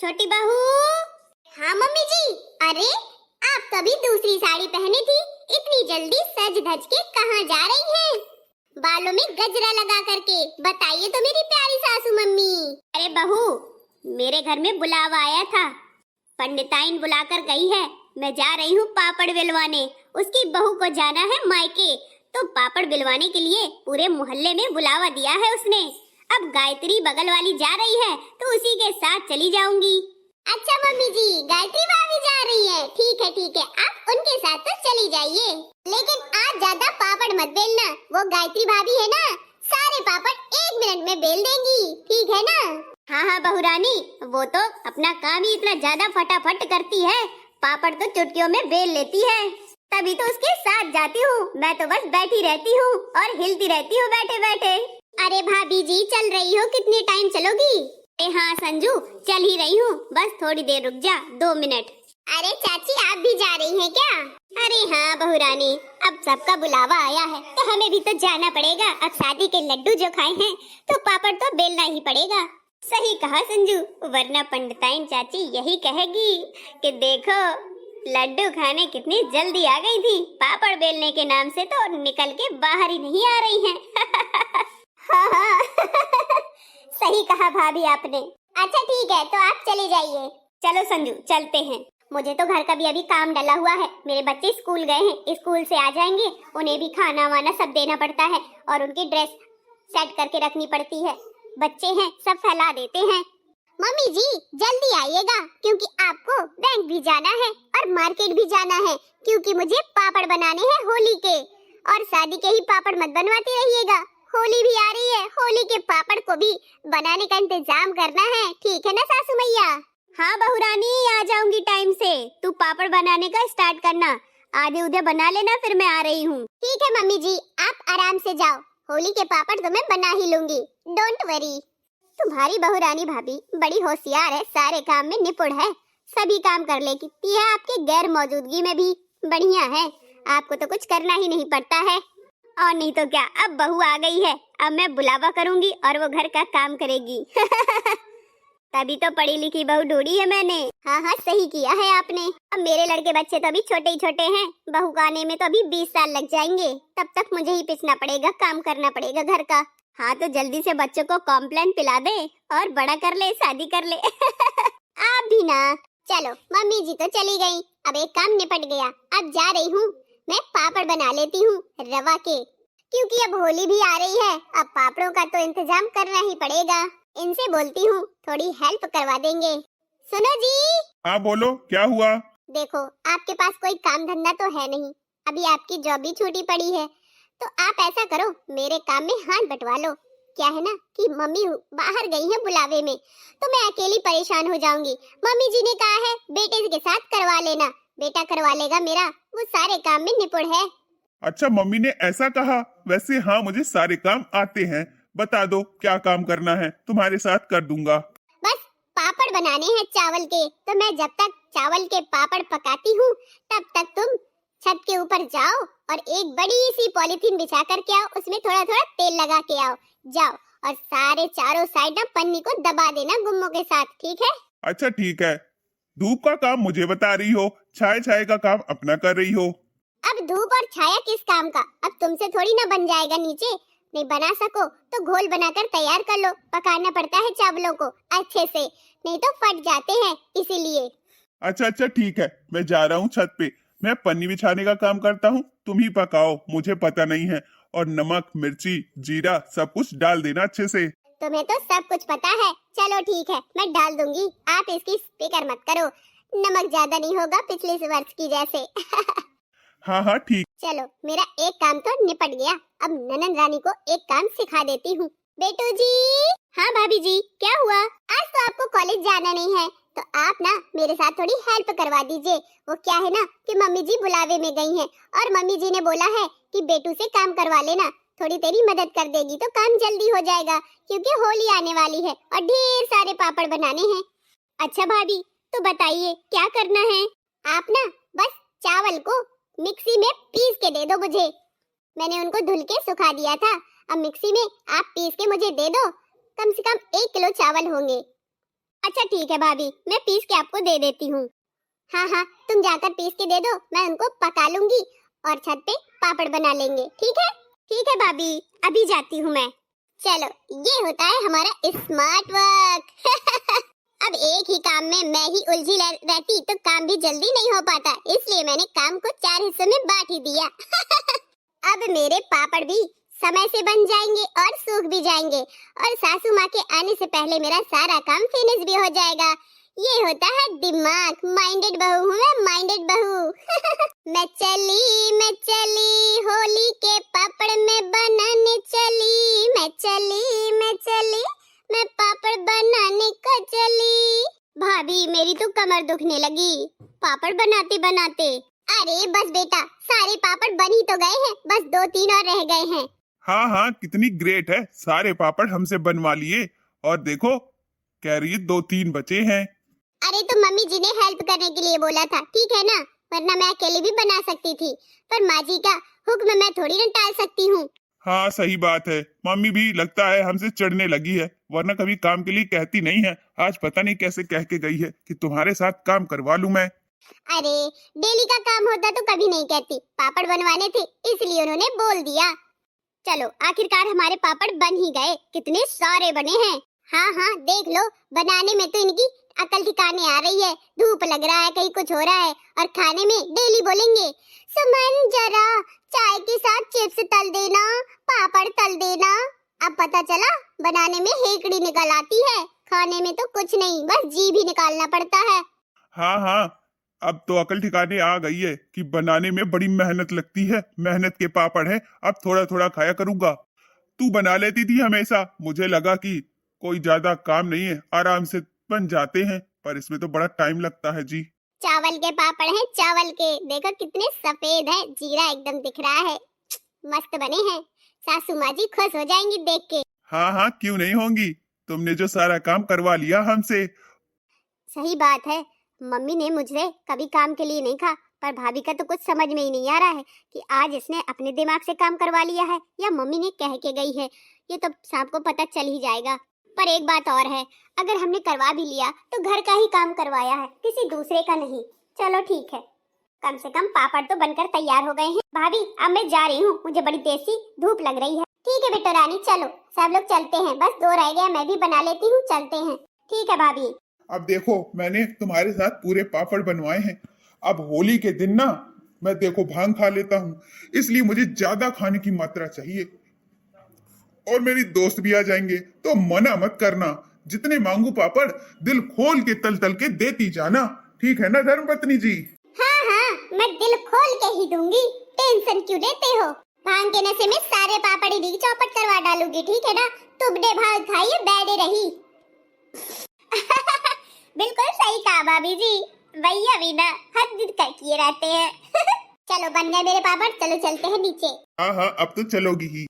छोटी बहू। हाँ मम्मी जी। अरे आप तो अभी दूसरी साड़ी पहनी थी, इतनी जल्दी सज धज के कहाँ जा रही हैं? बालों में गजरा लगा करके, बताइए तो मेरी प्यारी सासू मम्मी। अरे बहू, मेरे घर में बुलावा आया था, पंडिताइन बुलाकर गई है, मैं जा रही हूँ पापड़ बिलवाने। उसकी बहू को जाना है मायके, तो पापड़ बिलवाने के लिए पूरे मोहल्ले में बुलावा दिया है उसने। अब गायत्री बगल वाली जा रही है तो उसी के साथ चली जाऊंगी। अच्छा मम्मी जी, गायत्री भाभी जा रही है, ठीक है, आप उनके साथ तो चली जाइए, लेकिन आज ज्यादा पापड़ मत बेलना। वो गायत्री भाभी है ना, सारे पापड़ 1 मिनट में बेल देंगी, ठीक है ना? हाँ बहू रानी, वो तो अपना काम ही इतना ज्यादा फटाफट करती है, पापड़ तो चुटकियों में बेल लेती है, तभी तो उसके साथ जाती हूँ। मैं तो बस बैठी रहती हूँ और हिलती रहती हूँ बैठे बैठे। अरे भाभी जी, चल रही हो, कितने टाइम चलोगी? हाँ संजू, चल ही रही हूँ, बस थोड़ी देर रुक जा, 2 मिनट। अरे चाची, आप भी जा रही हैं क्या? अरे हाँ बहू रानी, अब सबका बुलावा आया है तो हमें भी तो जाना पड़ेगा। अब शादी के लड्डू जो खाए हैं तो पापड़ तो बेलना ही पड़ेगा। सही कहा संजू, वरना पंडिताइन चाची यही कहेगी कि देखो लड्डू खाने कितनी जल्दी आ गई थी, पापड़ बेलने के नाम से तो निकल के बाहर ही नहीं आ रही हैं। हाँ सही कहा भाभी आपने। अच्छा ठीक है, तो आप चले जाइए। चलो संजू, चलते हैं, मुझे तो घर का भी अभी काम डला हुआ है। मेरे बच्चे स्कूल गए हैं, स्कूल से आ जाएंगे, उन्हें भी खाना वाना सब देना पड़ता है और उनकी ड्रेस सेट करके रखनी पड़ती है। बच्चे हैं, सब फैला देते हैं। मम्मी जी जल्दी आइएगा, क्योंकि आपको बैंक भी जाना है और मार्केट भी जाना है, क्योंकि मुझे पापड़ बनाने हैं होली के। और शादी के ही पापड़ मत बनवाती रहिएगा, होली भी आ रही है, होली के पापड़ को भी बनाने का इंतजाम करना है, ठीक है ना सासू मैया? हाँ बहू रानी, आ जाऊंगी टाइम से, तू पापड़ बनाने का स्टार्ट करना, आधे उधे बना लेना, फिर मैं आ रही हूँ। ठीक है मम्मी जी, आप आराम से जाओ, होली के पापड़ तो मैं बना ही लूंगी, डोंट वरी। तुम्हारी बहू रानी भाभी बड़ी होशियार है, सारे काम में निपुण है, सभी काम कर लेती है, आपके गैर मौजूदगी में भी बढ़िया है, आपको तो कुछ करना ही नहीं पड़ता है। और नहीं तो क्या, अब बहू आ गई है, अब मैं बुलावा करूंगी और वो घर का काम करेगी। तभी तो पढ़ी लिखी बहू ढूंढी है मैंने। हाँ सही किया है आपने। अब मेरे लड़के बच्चे तो अभी छोटे ही छोटे हैं, बहू का आने में तो अभी 20 साल लग जाएंगे, तब तक मुझे ही पिसना पड़ेगा, काम करना पड़ेगा घर का। हाँ तो जल्दी से बच्चों को कॉम्प्लेन पिला दे और बड़ा कर ले, शादी कर ले। आप भी ना। चलो मम्मी जी तो चली गई, अब एक काम निपट गया, अब जा रही हूँ मैं पापड़ बना लेती हूँ रवा के, क्योंकि अब होली भी आ रही है, अब पापड़ों का तो इंतजाम करना ही पड़ेगा। इनसे बोलती हूँ, थोड़ी हेल्प करवा देंगे। सुनो जी। हाँ बोलो, क्या हुआ? देखो, आपके पास कोई काम धंधा तो है नहीं, अभी आपकी जॉब भी छूटी पड़ी है, तो आप ऐसा करो, मेरे काम में हाथ बंटवा लो। क्या है ना कि मम्मी बाहर गई है बुलावे में, तो मैं अकेली परेशान हो जाऊंगी। मम्मी जी ने कहा है बेटे के साथ करवा लेना, बेटा करवा लेगा मेरा, वो सारे काम में निपुण है। अच्छा, मम्मी ने ऐसा कहा? वैसे हाँ, मुझे सारे काम आते हैं, बता दो क्या काम करना है, तुम्हारे साथ कर दूंगा। बस पापड़ बनाने हैं चावल के, तो मैं जब तक चावल के पापड़ पकाती हूँ तब तक तुम छत के ऊपर जाओ और एक बड़ी सी पॉलीथीन बिछा कर के आओ, उसमें थोड़ा थोड़ा तेल लगा के आओ, जाओ और सारे चारों साइड ना पन्नी को दबा देना गुम्मों के साथ, ठीक है? अच्छा ठीक है, धूप का काम मुझे बता रही हो, छाए छाए का काम अपना कर रही हो। अब धूप और छाया किस काम का, अब तुमसे थोड़ी ना बन जाएगा नीचे, नहीं बना सको तो घोल बनाकर तैयार कर लो, पकाना पड़ता है चावलों को अच्छे से, नहीं तो फट जाते हैं, इसीलिए। अच्छा ठीक है, मैं जा रहा हूँ छत पे, मैं पन्नी बिछाने का काम करता हूँ, तुम ही पकाओ, मुझे पता नहीं है, और नमक मिर्ची जीरा सब कुछ डाल देना अच्छे से। तुम्हें तो सब कुछ पता है, चलो ठीक है मैं डाल दूंगी, आप इसकी फिक्र मत करो, नमक ज्यादा नहीं होगा पिछले वर्ष की जैसे। हाँ ठीक। चलो मेरा एक काम तो निपट गया, अब ननद रानी को एक काम सिखा देती हूँ। बेटू जी। हाँ भाभी जी, क्या हुआ? आज तो आपको कॉलेज जाना नहीं है, तो आप ना मेरे साथ थोड़ी हेल्प करवा दीजिए। वो क्या है ना कि मम्मी जी बुलावे में गई हैं और मम्मी जी ने बोला है कि बेटू से काम करवा लेना, थोड़ी तेरी मदद कर देगी तो काम जल्दी हो जाएगा, क्योंकि होली आने वाली है और ढेर सारे पापड़ बनाने हैं। अच्छा भाभी, तो बताइए क्या करना है? आप ना बस चावल को मिक्सी में पीस के दे दो मुझे, मैंने उनको धुल के सुखा दिया था, अब मिक्सी में आप पीस के मुझे दे दो, कम से कम 1 किलो चावल होंगे। अच्छा ठीक है भाभी, मैं पीस के आपको दे देती हूँ। हाँ हाँ, तुम जाकर पीस के दे दो, मैं उनको पका लूंगी और छत पे पापड़ बना लेंगे। ठीक है? ठीक है भाभी, अभी जाती हूँ मैं। चलो, ये होता है हमारा स्मार्ट वर्क। अब एक ही काम में मैं ही उलझी रहती तो काम भी जल्दी नहीं हो पाता, इसलिए मैंने काम को 4 हिस्सों में बांट ही दिया। अब मेरे पापड़ भी समय से बन जाएंगे और सूख भी जाएंगे और सासू माँ के आने से पहले मेरा सारा काम फिनिश भी हो जाएगा। ये होता है दिमाग। माइंडेड बहू हूँ मैं, माइंडेड बहू। मैं चली होली के पापड़ में बनाने चली। मैं पापड़ बनाने को चली। भाभी मेरी तो कमर दुखने लगी पापड़ बनाते बनाते। अरे बस बेटा, सारे पापड़ बन ही तो गए हैं, बस 2-3 और रह गए हैं। हाँ हाँ, कितनी ग्रेट है, सारे पापड़ हमसे बनवा लिए और देखो कह रही है 2-3 बचे हैं। अरे तो मम्मी जी ने हेल्प करने के लिए बोला था, ठीक है ना, वरना मैं अकेले भी बना सकती थी, पर माँ जी का हुक्म मैं थोड़ी ना टाल सकती हूँ। हाँ सही बात है, मम्मी भी लगता है हमसे चिढ़ने लगी है, वरना कभी काम के लिए कहती नहीं है। आज पता नहीं कैसे कह के गई है कि तुम्हारे साथ काम करवा लूं मैं। अरे डेली का काम होता तो कभी नहीं कहती, पापड़ बनवाने थे इसलिए उन्होंने बोल दिया। चलो आखिरकार हमारे पापड़ बन ही गए, कितने सारे बने हैं। हाँ हाँ देख लो, बनाने में तो इनकी अकल ठिकाने आ रही है। धूप लग रहा है, कहीं कुछ हो रहा है, और खाने में डेली बोलेंगे सुमन जरा चाय के साथ चिप्स तल देना, पापड़ तल देना। अब पता चला बनाने में हेकड़ी निकल आती है, खाने में तो कुछ नहीं, बस जीभ ही निकालना पड़ता है। हाँ हाँ, अब तो अकल ठिकाने आ गई है कि बनाने में बड़ी मेहनत लगती है, मेहनत के पापड़ है। अब थोड़ा थोड़ा खाया करूंगा। तू बना लेती थी हमेशा, मुझे लगा कि कोई ज्यादा काम नहीं है, आराम से बन जाते हैं, पर इसमें तो बड़ा टाइम लगता है जी। चावल के पापड़ हैं, चावल के, देखो कितने सफेद हैं, जीरा एकदम दिख रहा है, मस्त बने हैं। सासू माँ जी खुश हो जाएंगी देख के। हाँ हाँ क्यों नहीं होंगी, तुमने जो सारा काम करवा लिया हमसे। सही बात है, मम्मी ने मुझसे कभी काम के लिए नहीं कहा, पर भाभी का तो कुछ समझ में ही नहीं आ रहा है कि आज इसने अपने दिमाग से काम करवा लिया है या मम्मी ने कह के गई है। ये तो शाम को पता चल ही जाएगा। पर एक बात और है, अगर हमने करवा भी लिया तो घर का ही काम करवाया है, किसी दूसरे का नहीं। चलो ठीक है, कम से कम पापड़ तो बनकर तैयार हो गए हैं। भाभी अब मैं जा रही हूँ, मुझे बड़ी तेज सी धूप लग रही है। ठीक है बेटा रानी, चलो सब लोग चलते हैं, बस 2 रह गए, मैं भी बना लेती हूँ, चलते हैं। ठीक है भाभी। अब देखो मैंने तुम्हारे साथ पूरे पापड़ बनवाए हैं, अब होली के दिन ना मैं देखो भांग खा लेता हूँ, इसलिए मुझे ज्यादा खाने की मात्रा चाहिए। और मेरी दोस्त भी आ जाएंगे तो मना मत करना, जितने मांगू पापड़ दिल खोल के तल तल के देती जाना, ठीक है ना धर्मपत्नी जी? हाँ हाँ, मैं दिल खोल के ही दूंगी, टेंशन क्यों लेते हो। भांग के नशे में सारे पापड़ ही चौपट करवा डालूंगी, ठीक है ना। तुमने भांग खाई बैठे रही। बिल्कुल सही कहा भाभी जी, भैया भी ना हद कर किए रहते हैं। चलो बन गए मेरे पापड़, चलो चलते हैं नीचे। हाँ हाँ अब तो चलोगी ही।